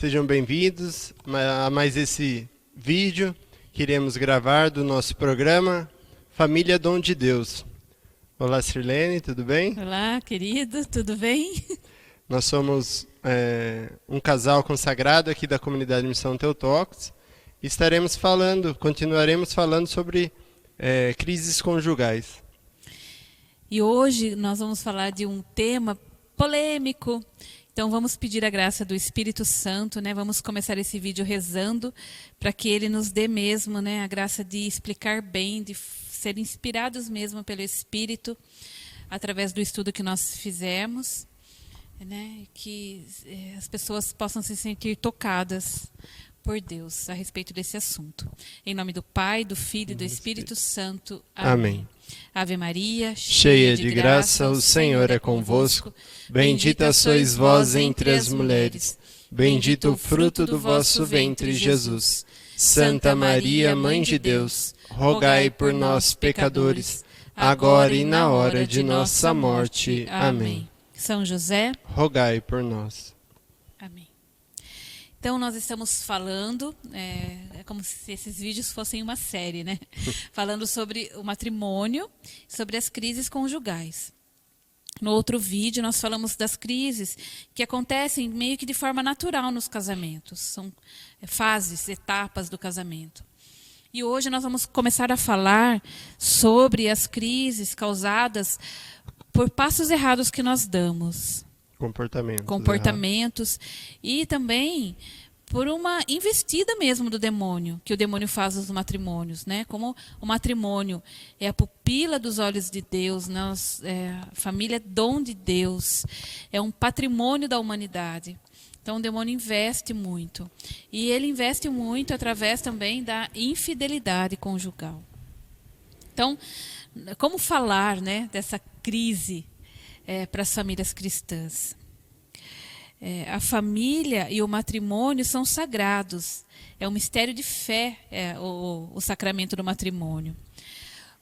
Sejam bem-vindos a mais esse vídeo que iremos gravar do nosso programa Família Dom de Deus. Olá, Sirlene, tudo bem? Olá, querido, tudo bem? Nós somos um casal consagrado aqui da comunidade Missão Theotokos e continuaremos falando sobre crises conjugais. E hoje nós vamos falar de um tema polêmico. Então vamos pedir a graça do Espírito Santo, né? Vamos começar esse vídeo rezando para que ele nos dê mesmo, né, a graça de explicar bem, de ser inspirados mesmo pelo Espírito através do estudo que nós fizemos, né? Que as pessoas possam se sentir tocadas por Deus a respeito desse assunto. Em nome do Pai, do Filho e do Espírito Santo. Amém. Ave Maria, cheia de graça, o Senhor é convosco. Bendita sois vós entre as mulheres. Bendito o fruto do vosso ventre, Jesus. Santa Maria, Mãe de Deus, rogai por nós, pecadores, agora e na hora de nossa morte. Amém. São José, rogai por nós. Amém. Então nós estamos falando, é como se esses vídeos fossem uma série, né? Falando sobre o matrimônio, sobre as crises conjugais. No outro vídeo nós falamos das crises que acontecem meio que de forma natural nos casamentos. São fases, etapas do casamento. E hoje nós vamos começar a falar sobre as crises causadas por passos errados que nós damos. Comportamentos e também por uma investida mesmo do demônio, que o demônio faz nos matrimônios, né? Como o matrimônio é a pupila dos olhos de Deus, a família é dom de Deus, é um patrimônio da humanidade. Então o demônio investe muito. E ele investe muito através também da infidelidade conjugal. Então, como falar, né, dessa crise para as famílias cristãs? A família e o matrimônio são sagrados. É um mistério de fé, o sacramento do matrimônio.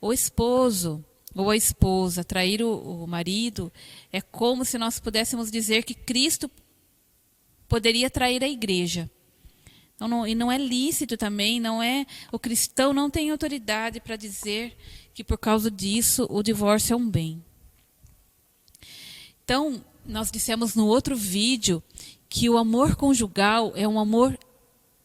O esposo ou a esposa trair o marido é como se nós pudéssemos dizer que Cristo poderia trair a igreja. E não é lícito também, o cristão não tem autoridade para dizer que por causa disso o divórcio é um bem. Então, nós dissemos no outro vídeo que o amor conjugal é um amor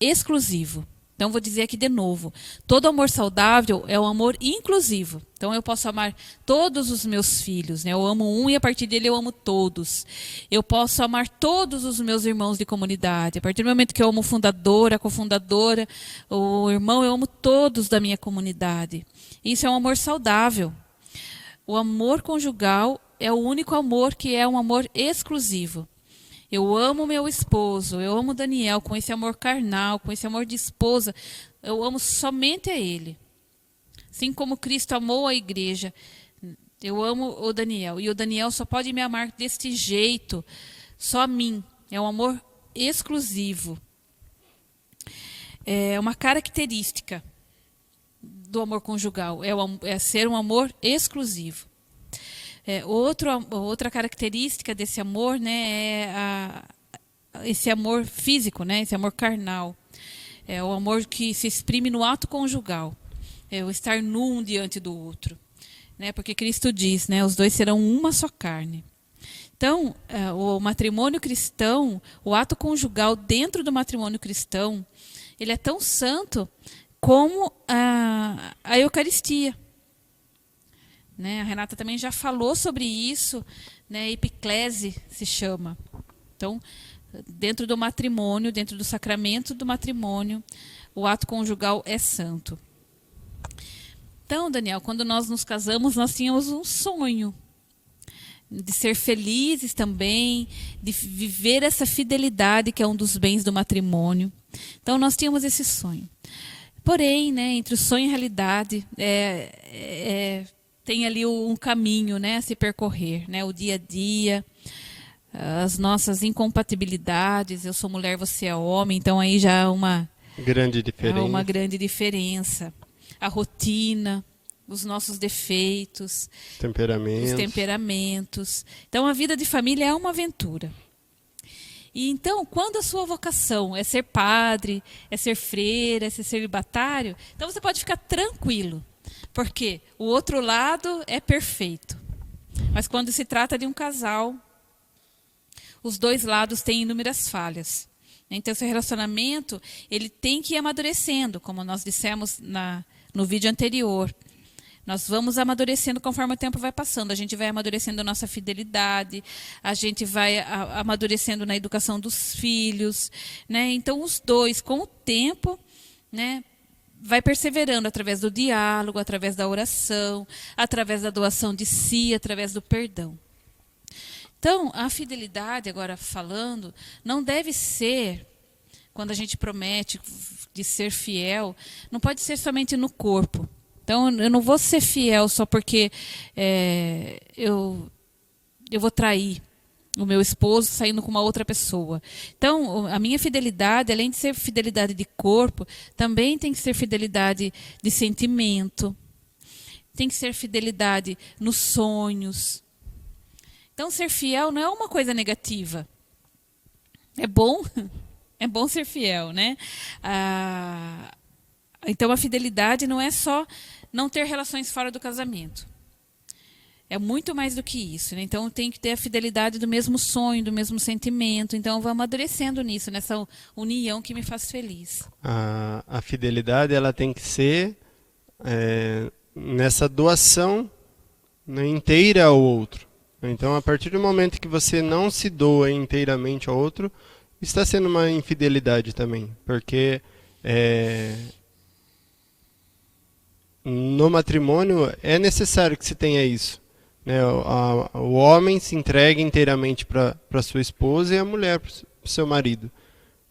exclusivo. Então, vou dizer aqui de novo. Todo amor saudável é um amor inclusivo. Então, eu posso amar todos os meus filhos, né? Eu amo um e a partir dele eu amo todos. Eu posso amar todos os meus irmãos de comunidade. A partir do momento que eu amo o fundador, a cofundadora, o irmão, eu amo todos da minha comunidade. Isso é um amor saudável. O amor conjugal é o único amor que é um amor exclusivo. Eu amo meu esposo, eu amo Daniel com esse amor carnal, com esse amor de esposa. Eu amo somente a ele. Assim como Cristo amou a igreja, eu amo o Daniel. E o Daniel só pode me amar deste jeito, só a mim. É um amor exclusivo. É uma característica do amor conjugal, é ser um amor exclusivo. Outra característica desse amor, né, esse amor físico, né, esse amor carnal. É o amor que se exprime no ato conjugal. É o estar nu um diante do outro. Né, porque Cristo diz, né, os dois serão uma só carne. Então, o matrimônio cristão, o ato conjugal dentro do matrimônio cristão, ele é tão santo como a Eucaristia. Né? A Renata também já falou sobre isso, né? Epiclese se chama. Então, dentro do matrimônio, dentro do sacramento do matrimônio, o ato conjugal é santo. Então, Daniel, quando nós nos casamos, nós tínhamos um sonho de ser felizes também, de viver essa fidelidade que é um dos bens do matrimônio. Então, nós tínhamos esse sonho. Porém, né, entre o sonho e a realidade, tem ali um caminho, né, a se percorrer, né, o dia a dia, as nossas incompatibilidades. Eu sou mulher, você é homem, então aí já há uma grande diferença. A rotina, os nossos defeitos, os temperamentos. Então a vida de família é uma aventura. E então, quando a sua vocação é ser padre, é ser freira, é ser celibatário, então você pode ficar tranquilo, porque o outro lado é perfeito. Mas quando se trata de um casal, os dois lados têm inúmeras falhas. Então, seu relacionamento, ele tem que ir amadurecendo, como nós dissemos no vídeo anterior. Nós vamos amadurecendo conforme o tempo vai passando. A gente vai amadurecendo a nossa fidelidade, a gente vai amadurecendo na educação dos filhos, né? Então, os dois, com o tempo, né, vai perseverando através do diálogo, através da oração, através da doação de si, através do perdão. Então, a fidelidade, agora falando, não deve ser, quando a gente promete de ser fiel, não pode ser somente no corpo. Então, eu não vou ser fiel só porque eu vou trair o meu esposo saindo com uma outra pessoa. Então, a minha fidelidade, além de ser fidelidade de corpo, também tem que ser fidelidade de sentimento, tem que ser fidelidade nos sonhos. Então, ser fiel não é uma coisa negativa. É bom ser fiel, né? Então, a fidelidade não é só não ter relações fora do casamento. É muito mais do que isso, né? Então, tem que ter a fidelidade do mesmo sonho, do mesmo sentimento. Então, vamos amadurecendo nisso, nessa união que me faz feliz. A fidelidade, ela tem que ser nessa doação, né, inteira ao outro. Então, a partir do momento que você não se doa inteiramente ao outro, está sendo uma infidelidade também, porque no matrimônio é necessário que se tenha isso, né? O homem se entrega inteiramente para sua esposa e a mulher para o seu marido.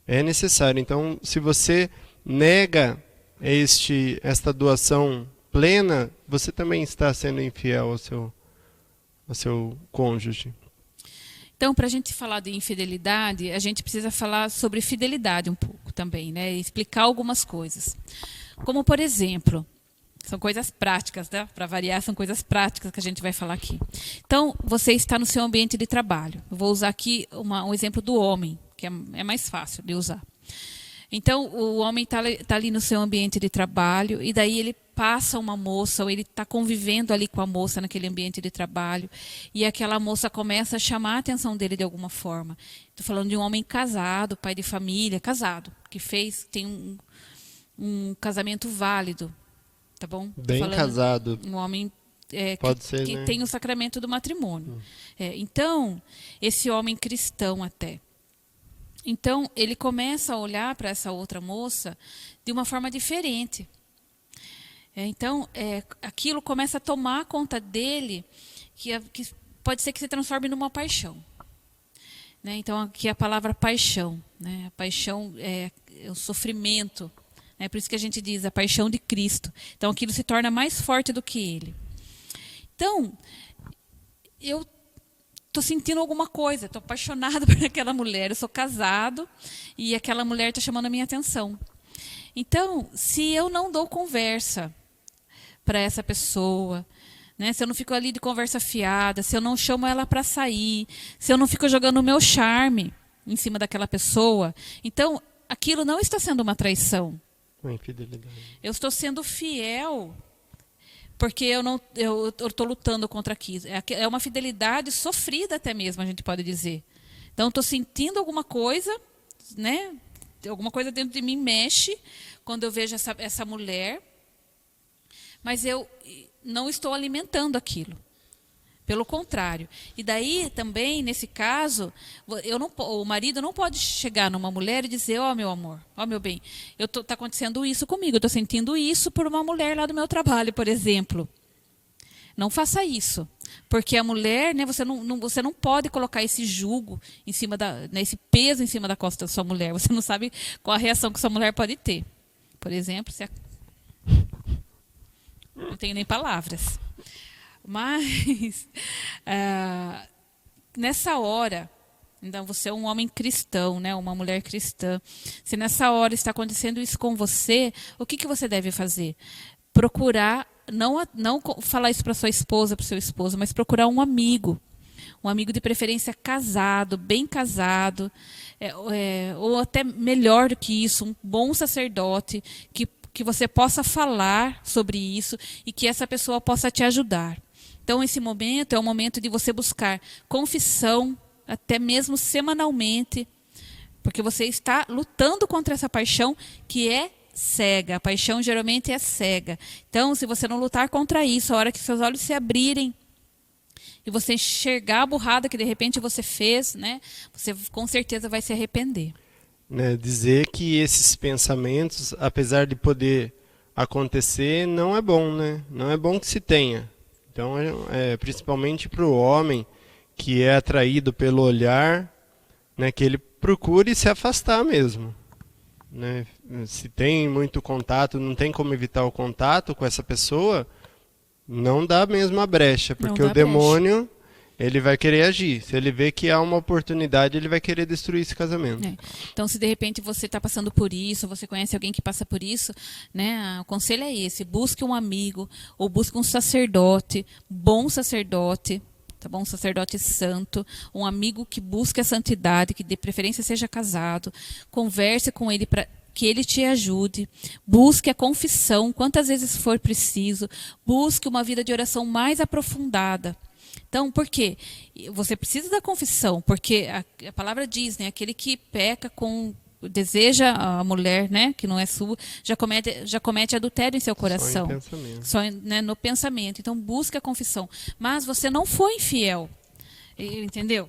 É necessário. Então, se você nega esta doação plena, você também está sendo infiel ao seu cônjuge. Então, para a gente falar de infidelidade, a gente precisa falar sobre fidelidade um pouco também, né? E explicar algumas coisas. Como, por exemplo, são coisas práticas, né? Para variar, são coisas práticas que a gente vai falar aqui. Então, você está no seu ambiente de trabalho. Eu vou usar aqui um exemplo do homem, que é mais fácil de usar. Então, o homem está ali no seu ambiente de trabalho e daí ele passa uma moça, ou ele está convivendo ali com a moça naquele ambiente de trabalho e aquela moça começa a chamar a atenção dele de alguma forma. Estou falando de um homem casado, pai de família, casado, que tem um casamento válido, tá bom? Bem casado. Um homem Pode ser, que né? tem o sacramento do matrimônio. Então, esse homem cristão até. Então, ele começa a olhar para essa outra moça de uma forma diferente. Então, aquilo começa a tomar conta dele, que pode ser que se transforme numa paixão. Né? Então, aqui a palavra paixão. Né? A paixão é o sofrimento. É por isso que a gente diz a paixão de Cristo. Então, aquilo se torna mais forte do que ele. Então, eu estou sentindo alguma coisa, estou apaixonada por aquela mulher, eu sou casado e aquela mulher está chamando a minha atenção. Então, se eu não dou conversa para essa pessoa, né, se eu não fico ali de conversa fiada, se eu não chamo ela para sair, se eu não fico jogando o meu charme em cima daquela pessoa, então aquilo não está sendo uma traição. Uma infidelidade. Eu estou sendo fiel porque eu estou lutando contra aquilo. É uma fidelidade sofrida até mesmo, a gente pode dizer. Então, estou sentindo alguma coisa, né? Alguma coisa dentro de mim mexe quando eu vejo essa mulher, mas eu não estou alimentando aquilo. Pelo contrário. E daí, também, nesse caso, o marido não pode chegar numa mulher e dizer, ó, meu amor, ó, meu bem, está acontecendo isso comigo, eu estou sentindo isso por uma mulher lá do meu trabalho, por exemplo. Não faça isso. Porque a mulher, né, você não pode colocar esse jugo em cima esse peso em cima da costa da sua mulher. Você não sabe qual a reação que sua mulher pode ter. Por exemplo, não tenho nem palavras. Mas, nessa hora, então você é um homem cristão, né, uma mulher cristã. Se nessa hora está acontecendo isso com você, o que você deve fazer? Procurar, não falar isso para sua esposa, para o seu esposo, mas procurar um amigo um amigo de preferência casado, bem casado, ou até melhor do que isso, um bom sacerdote, que você possa falar sobre isso e que essa pessoa possa te ajudar. Então, esse momento é o momento de você buscar confissão, até mesmo semanalmente, porque você está lutando contra essa paixão que é cega. A paixão geralmente é cega. Então, se você não lutar contra isso, a hora que seus olhos se abrirem e você enxergar a burrada que de repente você fez, né, você com certeza vai se arrepender. Dizer que esses pensamentos, apesar de poder acontecer, não é bom, né? Não é bom que se tenha. Então, principalmente para o homem que é atraído pelo olhar, né, que ele procure se afastar mesmo. Né? Se tem muito contato, não tem como evitar o contato com essa pessoa, não dá mesmo a brecha, porque o demônio ele vai querer agir. Se ele vê que há uma oportunidade, ele vai querer destruir esse casamento. Então, se de repente você está passando por isso, você conhece alguém que passa por isso, né, o conselho é esse: busque um amigo ou busque um sacerdote, bom sacerdote, tá bom? Um sacerdote santo, um amigo que busque a santidade, que de preferência seja casado, converse com ele para que ele te ajude, busque a confissão quantas vezes for preciso, busque uma vida de oração mais aprofundada. Então, por quê? Você precisa da confissão, porque a palavra diz, né, aquele que peca deseja a mulher, né, que não é sua, já comete adultério em seu coração. Só em pensamento. Só, né, no pensamento. Então, busque a confissão. Mas você não foi infiel, entendeu?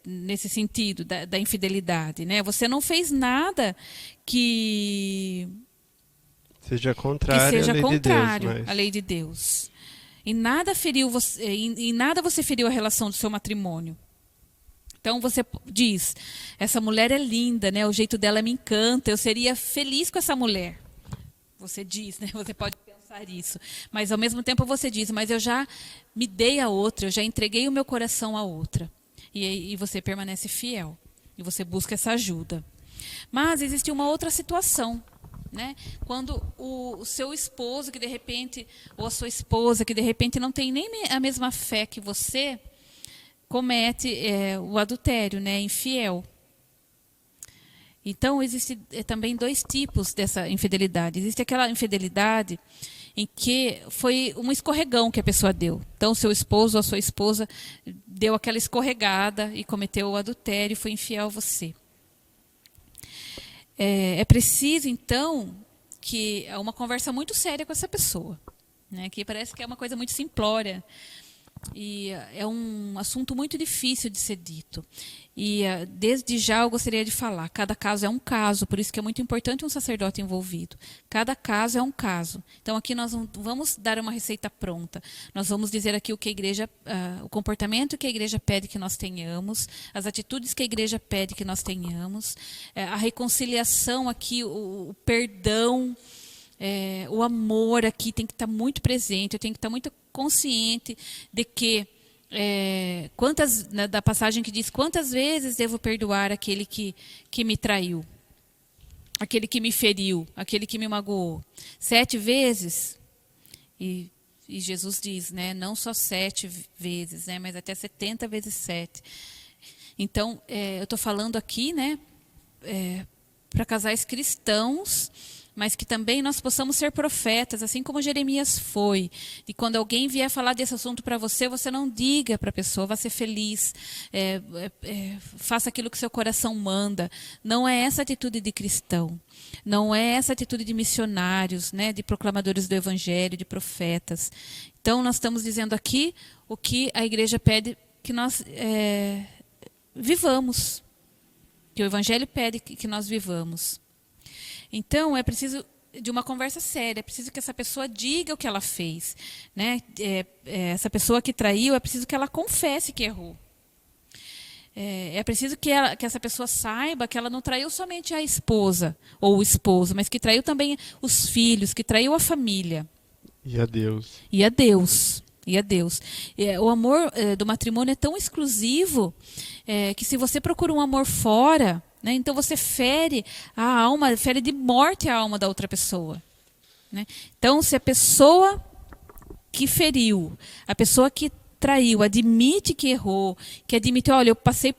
Nesse sentido da infidelidade, né? Você não fez nada que seja contrário à lei de Deus. Em nada você feriu a relação do seu matrimônio. Então você diz: essa mulher é linda, né? O jeito dela me encanta, eu seria feliz com essa mulher. Você diz, né? Você pode pensar isso. Mas ao mesmo tempo você diz: mas eu já me dei a outra, eu já entreguei o meu coração a outra. E você permanece fiel. E você busca essa ajuda. Mas existe uma outra situação. Né? Quando o seu esposo que de repente, ou a sua esposa que de repente não tem nem a mesma fé que você, comete o adultério, né? Infiel. Então existe também dois tipos dessa infidelidade. Existe aquela infidelidade em que foi um escorregão que a pessoa deu. Então o seu esposo ou a sua esposa deu aquela escorregada e cometeu o adultério e foi infiel a você. É preciso, então, que uma conversa muito séria com essa pessoa, né? Que parece que é uma coisa muito simplória. E é um assunto muito difícil de ser dito. E desde já eu gostaria de falar, cada caso é um caso, por isso que é muito importante um sacerdote envolvido. Cada caso é um caso. Então aqui nós não vamos dar uma receita pronta. Nós vamos dizer aqui o que a igreja, o comportamento que a igreja pede que nós tenhamos, as atitudes que a igreja pede que nós tenhamos, a reconciliação aqui, o perdão, o amor aqui tem que estar muito presente. Eu tenho que estar muito consciente de que da passagem que diz: quantas vezes devo perdoar aquele que me traiu, aquele que me feriu, aquele que me magoou? 7 vezes? E Jesus diz, né, não só 7 vezes, né, mas até 70 vezes 7. Então, eu estou falando aqui, né, para casais cristãos, mas que também nós possamos ser profetas, assim como Jeremias foi. E quando alguém vier falar desse assunto para você, você não diga para a pessoa: vá ser feliz, faça aquilo que seu coração manda. Não é essa atitude de cristão. Não é essa atitude de missionários, né, de proclamadores do evangelho, de profetas. Então, nós estamos dizendo aqui o que a igreja pede que nós vivamos. Que o evangelho pede que nós vivamos. Então, é preciso de uma conversa séria, é preciso que essa pessoa diga o que ela fez, né? Essa pessoa que traiu, é preciso que ela confesse que errou. É preciso que essa pessoa saiba que ela não traiu somente a esposa ou o esposo, mas que traiu também os filhos, que traiu a família. E a Deus. E a Deus. E a Deus. O amor do matrimônio é tão exclusivo que se você procura um amor fora, né, então você fere a alma, fere de morte a alma da outra pessoa. Né? Então, se a pessoa que feriu, a pessoa que traiu, admite que errou, que admite, olha, eu passei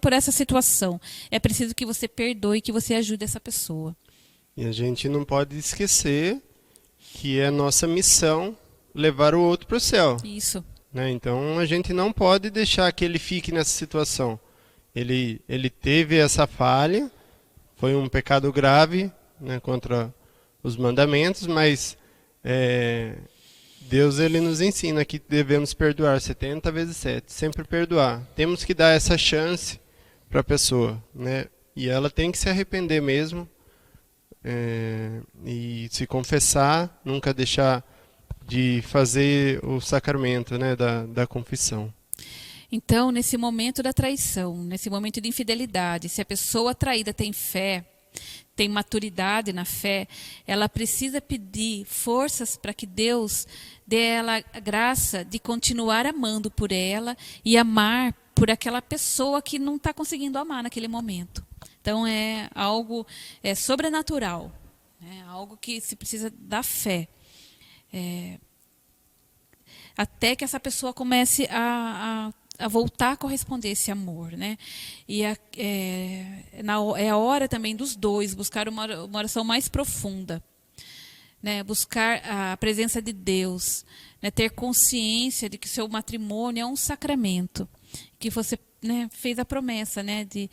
por essa situação. É preciso que você perdoe, que você ajude essa pessoa. E a gente não pode esquecer que é nossa missão levar o outro para o céu. Isso. Né? Então a gente não pode deixar que ele fique nessa situação. Ele teve essa falha, foi um pecado grave, né, contra os mandamentos, mas Deus ele nos ensina que devemos perdoar 70 vezes 7, sempre perdoar. Temos que dar essa chance para a pessoa, né? E ela tem que se arrepender mesmo, e se confessar, nunca deixar de fazer o sacramento, né, da confissão. Então, nesse momento da traição, nesse momento de infidelidade, se a pessoa traída tem fé, tem maturidade na fé, ela precisa pedir forças para que Deus dê a ela a graça de continuar amando por ela e amar por aquela pessoa que não está conseguindo amar naquele momento. Então, é algo sobrenatural, né? Algo que se precisa da fé. Até que essa pessoa comece a voltar a corresponder esse amor, né? E é a hora também dos dois buscar uma oração mais profunda, né? Buscar a presença de Deus, né? Ter consciência de que seu matrimônio é um sacramento, que você, né, fez a promessa, né, de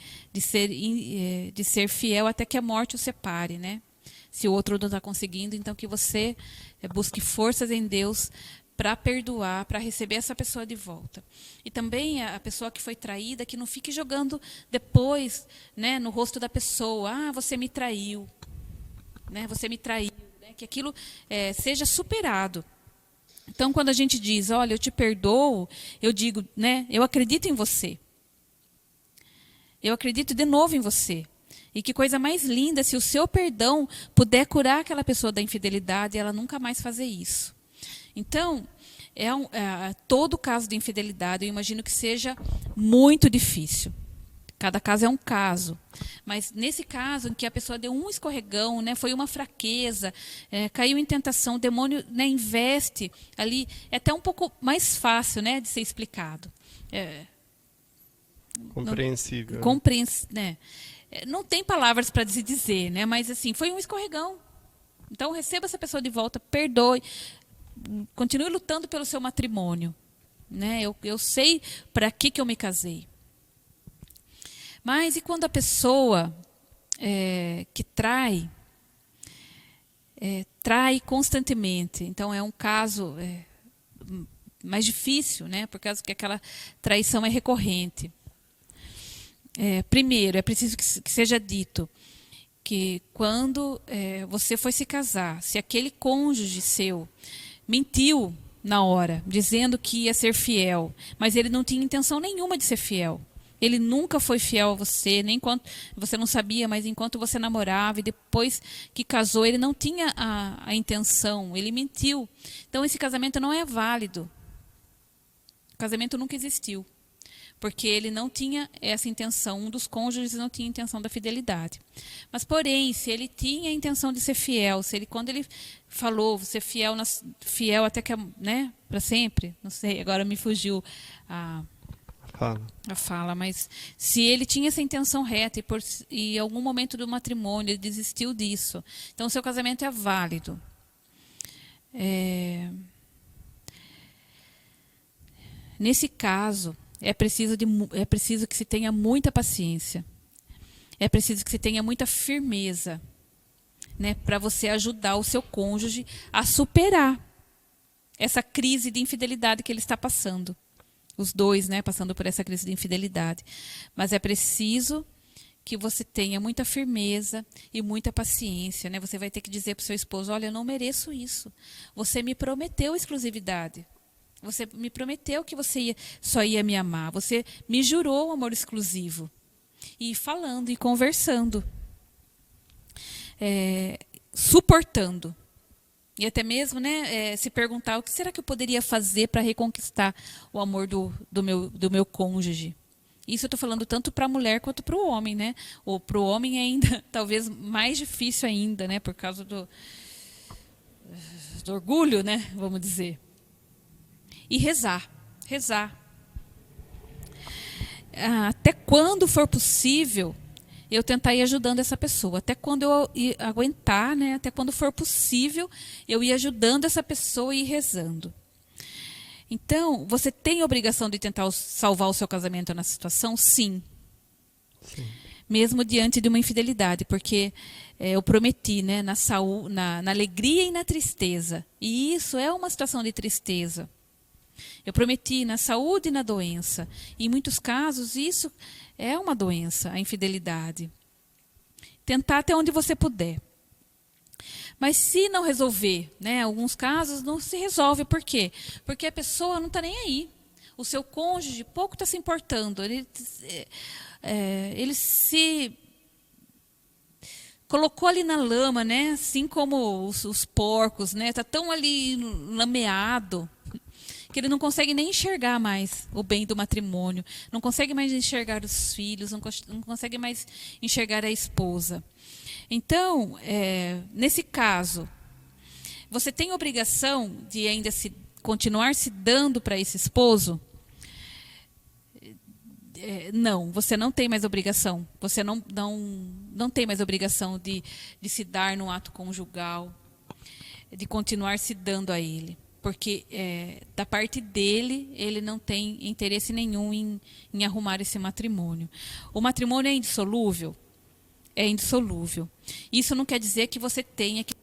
ser fiel até que a morte o separe, né? Se o outro não está conseguindo, então que você busque forças em Deus para perdoar, para receber essa pessoa de volta. E também a pessoa que foi traída, que não fique jogando depois, né, no rosto da pessoa, você me traiu, né, você me traiu, né, que aquilo seja superado. Então, quando a gente diz, olha, eu te perdoo, eu digo, né, eu acredito em você. Eu acredito de novo em você. E que coisa mais linda se o seu perdão puder curar aquela pessoa da infidelidade e ela nunca mais fazer isso. Então, todo caso de infidelidade, eu imagino que seja muito difícil. Cada caso é um caso. Mas nesse caso, em que a pessoa deu um escorregão, né, foi uma fraqueza, caiu em tentação, o demônio, né, investe ali, é até um pouco mais fácil, né, de ser explicado. Compreensível. Né? Não tem palavras para se dizer, né, mas assim, foi um escorregão. Então, receba essa pessoa de volta, perdoe, continue lutando pelo seu matrimônio, né? Eu sei para que eu me casei. Mas e quando a pessoa que trai constantemente? Então é um caso mais difícil, né? Por causa que aquela traição é recorrente. Primeiro, é preciso que seja dito que quando você foi se casar, se aquele cônjuge seu mentiu na hora, dizendo que ia ser fiel, mas ele não tinha intenção nenhuma de ser fiel. Ele nunca foi fiel a você, nem enquanto você não sabia, mas enquanto você namorava e depois que casou, ele não tinha a intenção, ele mentiu. Então esse casamento não é válido. O casamento nunca existiu, porque ele não tinha essa intenção, um dos cônjuges não tinha intenção da fidelidade. Mas, porém, se ele tinha a intenção de ser fiel, quando ele falou, ser fiel até que, né, para sempre, não sei, agora me fugiu a fala, mas se ele tinha essa intenção reta e em algum momento do matrimônio ele desistiu disso, então o seu casamento é válido. Nesse caso, é preciso que se tenha muita paciência. É preciso que se tenha muita firmeza, né, para você ajudar o seu cônjuge a superar essa crise de infidelidade que ele está passando. Os dois, né, passando por essa crise de infidelidade. Mas é preciso que você tenha muita firmeza e muita paciência, né? Você vai ter que dizer para o seu esposo, olha, eu não mereço isso. Você me prometeu exclusividade. Você me prometeu que você só ia me amar. Você me jurou um amor exclusivo. E falando e conversando. Suportando. E até mesmo, né, se perguntar o que será que eu poderia fazer para reconquistar o amor do meu cônjuge. Isso eu estou falando tanto para a mulher quanto para o homem, né? Ou para o homem é ainda, talvez mais difícil ainda, né? Por causa do orgulho, né? Vamos dizer. e rezar. Até quando for possível, eu tentar ir ajudando essa pessoa. Até quando eu aguentar, né? Até quando for possível, eu ir ajudando essa pessoa e ir rezando. Então, você tem a obrigação de tentar salvar o seu casamento na situação? Sim. Mesmo diante de uma infidelidade, porque eu prometi, né, na alegria e na tristeza. E isso é uma situação de tristeza. Eu prometi na saúde e na doença. E em muitos casos, isso é uma doença, a infidelidade. Tentar até onde você puder. Mas se não resolver, né, alguns casos não se resolve. Por quê? Porque a pessoa não está nem aí. O seu cônjuge pouco está se importando. Ele se colocou ali na lama, né, assim como os porcos, né, está tão ali lameado que ele não consegue nem enxergar mais o bem do matrimônio, não consegue mais enxergar os filhos, não consegue mais enxergar a esposa. Então, nesse caso, você tem obrigação de ainda continuar se dando para esse esposo? Não, você não tem mais obrigação. Você não tem mais obrigação de se dar no ato conjugal, de continuar se dando a ele. Porque da parte dele, ele não tem interesse nenhum em arrumar esse matrimônio. O matrimônio é indissolúvel? É indissolúvel. Isso não quer dizer que você tenha que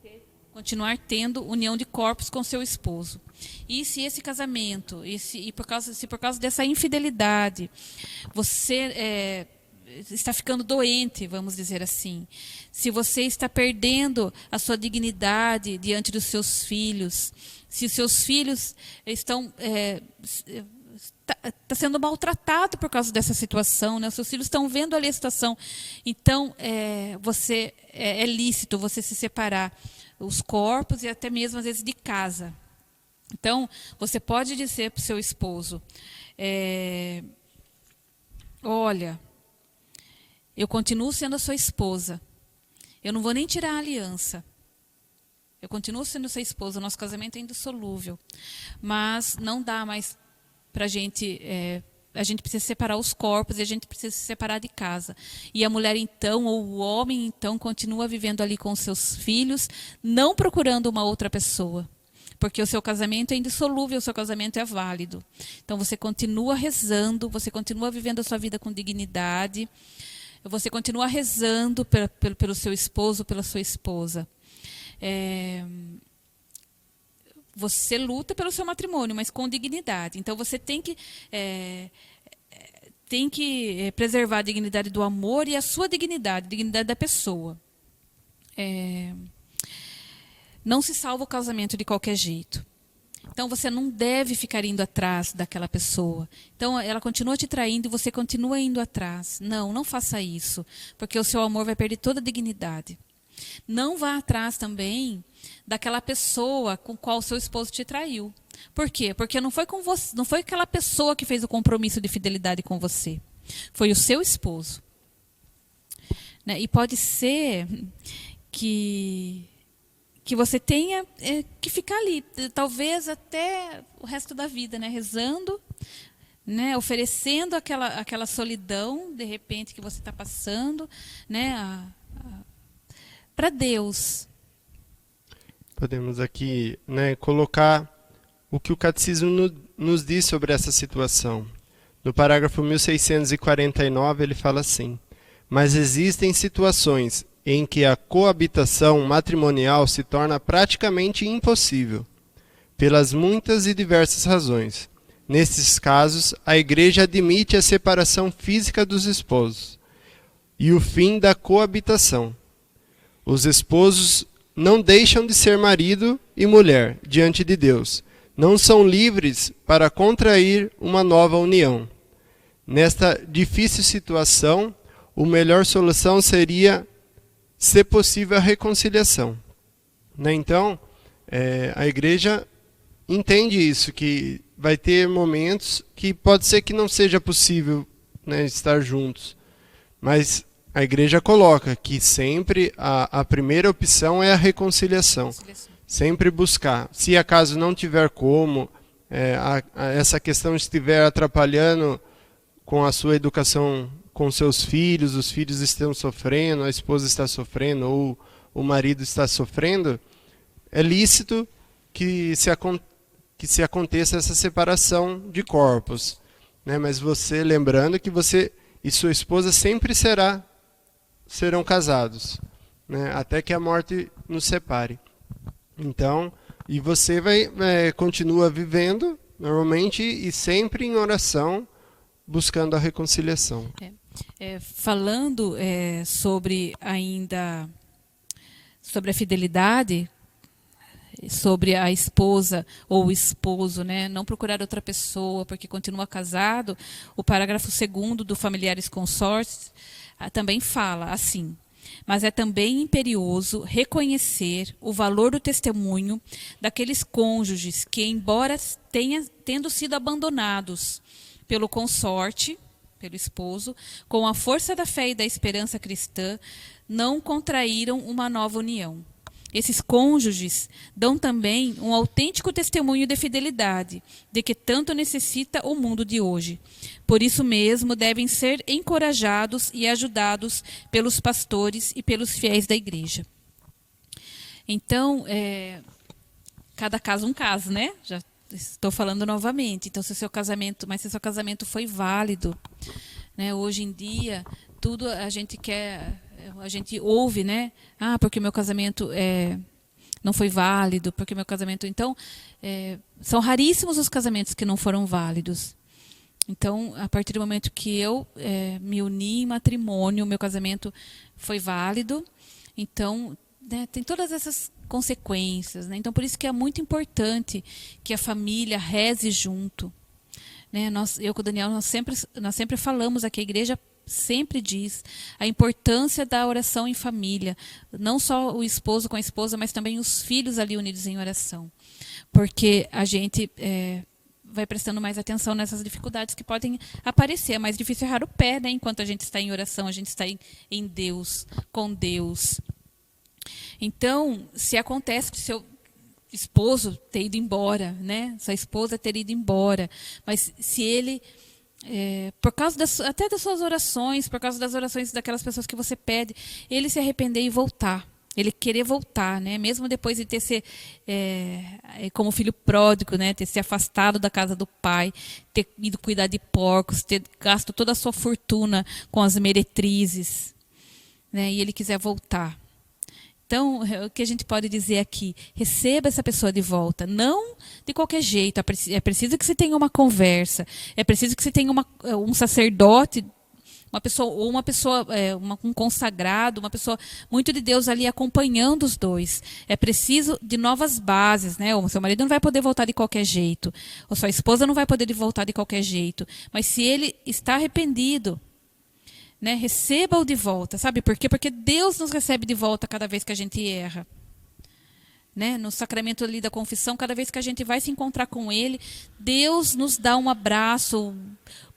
continuar tendo união de corpos com seu esposo. E se esse casamento, se por causa dessa infidelidade, você está ficando doente, vamos dizer assim, se você está perdendo a sua dignidade diante dos seus filhos, se os seus filhos estão tá sendo maltratado por causa dessa situação, né? Os seus filhos estão vendo ali a situação, então é lícito você se separar os corpos e até mesmo às vezes de casa. Então você pode dizer para o seu esposo, olha, eu continuo sendo a sua esposa, eu não vou nem tirar a aliança. Eu continuo sendo sua esposa, o nosso casamento é indissolúvel. Mas não dá mais para a gente precisa separar os corpos e a gente precisa se separar de casa. E a mulher então, ou o homem então, continua vivendo ali com seus filhos, não procurando uma outra pessoa. Porque o seu casamento é indissolúvel, o seu casamento é válido. Então você continua rezando, você continua vivendo a sua vida com dignidade, você continua rezando pelo seu esposo, pela sua esposa. Você luta pelo seu matrimônio, mas com dignidade. Então você tem que preservar a dignidade do amor e a sua dignidade, a dignidade da pessoa. Não se salva o casamento de qualquer jeito. Então você não deve ficar indo atrás daquela pessoa. Então ela continua te traindo e você continua indo atrás. Não faça isso, porque o seu amor vai perder toda a dignidade. Não vá atrás também daquela pessoa com qual o seu esposo te traiu. Por quê? Porque não foi com você, não foi aquela pessoa que fez o compromisso de fidelidade com você. Foi o seu esposo. Né? E pode ser que você tenha que ficar ali, talvez até o resto da vida, né? Rezando, né? Oferecendo aquela solidão, de repente, que você está passando, né? Para Deus. Podemos aqui, né, colocar o que o Catecismo nos diz sobre essa situação. No parágrafo 1649 ele fala assim: mas existem situações em que a coabitação matrimonial se torna praticamente impossível, pelas muitas e diversas razões. Nesses casos, a Igreja admite a separação física dos esposos e o fim da coabitação. Os esposos não deixam de ser marido e mulher diante de Deus. Não são livres para contrair uma nova união. Nesta difícil situação, a melhor solução seria, se possível, a reconciliação. Né? Então, a Igreja entende isso, que vai ter momentos que pode ser que não seja possível, né, estar juntos. Mas a Igreja coloca que sempre a primeira opção é a reconciliação. Sempre buscar. Se acaso não tiver como, essa questão estiver atrapalhando com a sua educação com seus filhos, os filhos estão sofrendo, a esposa está sofrendo ou o marido está sofrendo, é lícito que se aconteça essa separação de corpos, né? Mas você, lembrando que você e sua esposa sempre serão casados, né? Até que a morte nos separe. Então, e você continua vivendo normalmente e sempre em oração, buscando a reconciliação. Falando sobre a fidelidade, sobre a esposa ou o esposo, né, não procurar outra pessoa porque continua casado, o parágrafo 2º do Familiares Consortes também fala assim: mas é também imperioso reconhecer o valor do testemunho daqueles cônjuges que, embora tendo sido abandonados pelo consorte, pelo esposo, com a força da fé e da esperança cristã, não contraíram uma nova união. Esses cônjuges dão também um autêntico testemunho de fidelidade, de que tanto necessita o mundo de hoje. Por isso mesmo, devem ser encorajados e ajudados pelos pastores e pelos fiéis da igreja. Então, cada caso um caso, né? Já estou falando novamente. Então, se seu casamento foi válido, né? Hoje em dia, tudo a gente ouve, né? Porque meu casamento não foi válido, porque meu casamento... Então, são raríssimos os casamentos que não foram válidos. Então, a partir do momento que eu me uni em matrimônio, meu casamento foi válido. Então, né, tem todas essas consequências, né? Então, por isso que é muito importante que a família reze junto, né? Eu com o Daniel, nós sempre falamos aqui, a igreja sempre diz a importância da oração em família, não só o esposo com a esposa, mas também os filhos ali unidos em oração, porque a gente vai prestando mais atenção nessas dificuldades que podem aparecer. É mais difícil errar o pé, né? Enquanto a gente está em oração, a gente está em Deus, com Deus. Então, se acontece que seu esposo ter ido embora, né? Sua esposa ter ido embora, mas se ele, por causa até das suas orações, por causa das orações daquelas pessoas que você pede, ele se arrepender e voltar, ele querer voltar, né? Mesmo depois de ter como filho pródigo, né? Ter se afastado da casa do pai, ter ido cuidar de porcos, ter gasto toda a sua fortuna com as meretrizes, né? E ele quiser voltar. Então, o que a gente pode dizer aqui? Receba essa pessoa de volta. Não de qualquer jeito. É preciso que você tenha uma conversa. É preciso que você tenha um sacerdote, um consagrado, uma pessoa muito de Deus ali acompanhando os dois. É preciso de novas bases, né? O seu marido não vai poder voltar de qualquer jeito. Ou sua esposa não vai poder voltar de qualquer jeito. Mas se ele está arrependido, né, receba-o de volta, sabe por quê? Porque Deus nos recebe de volta cada vez que a gente erra, né? No sacramento ali da confissão, cada vez que a gente vai se encontrar com Ele, Deus nos dá um abraço,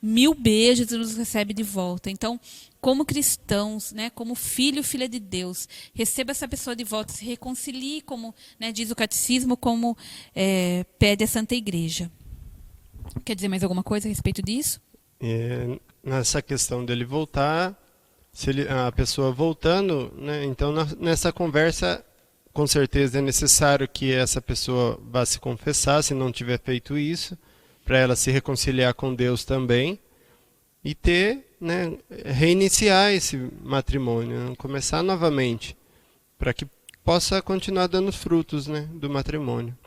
1000 beijos e nos recebe de volta. Então, como cristãos, né, como filho e filha de Deus, receba essa pessoa de volta, se reconcilie, como, né, diz o catecismo, como pede a Santa Igreja. Quer dizer mais alguma coisa a respeito disso? Nessa questão dele voltar, a pessoa voltando, né, então nessa conversa, com certeza é necessário que essa pessoa vá se confessar, se não tiver feito isso, para ela se reconciliar com Deus também, e né, reiniciar esse matrimônio, começar novamente, para que possa continuar dando frutos, né, do matrimônio.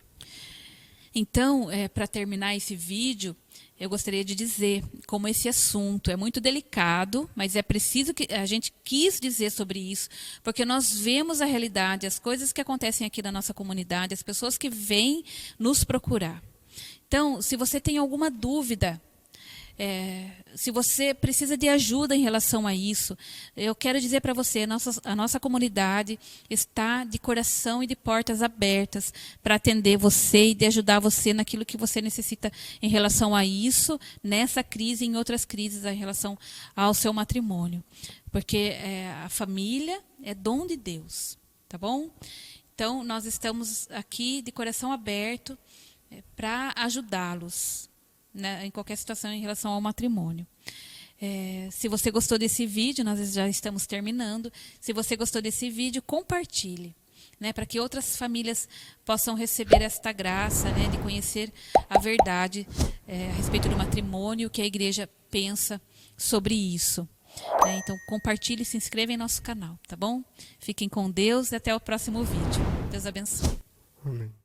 Então, para terminar esse vídeo, eu gostaria de dizer como esse assunto é muito delicado, mas é preciso que a gente quis dizer sobre isso, porque nós vemos a realidade, as coisas que acontecem aqui na nossa comunidade, as pessoas que vêm nos procurar. Então, se você tem alguma dúvida, se você precisa de ajuda em relação a isso, eu quero dizer para você, a nossa comunidade está de coração e de portas abertas para atender você e de ajudar você naquilo que você necessita em relação a isso, nessa crise e em outras crises em relação ao seu matrimônio. Porque a família é dom de Deus, tá bom? Então, nós estamos aqui de coração aberto, para ajudá-los, né, em qualquer situação em relação ao matrimônio. Se você gostou desse vídeo, nós já estamos terminando. Se você gostou desse vídeo, compartilhe, né, para que outras famílias possam receber esta graça, né, de conhecer a verdade a respeito do matrimônio, o que a igreja pensa sobre isso. Então, compartilhe e se inscreva em nosso canal, tá bom? Fiquem com Deus e até o próximo vídeo. Deus abençoe. Amém.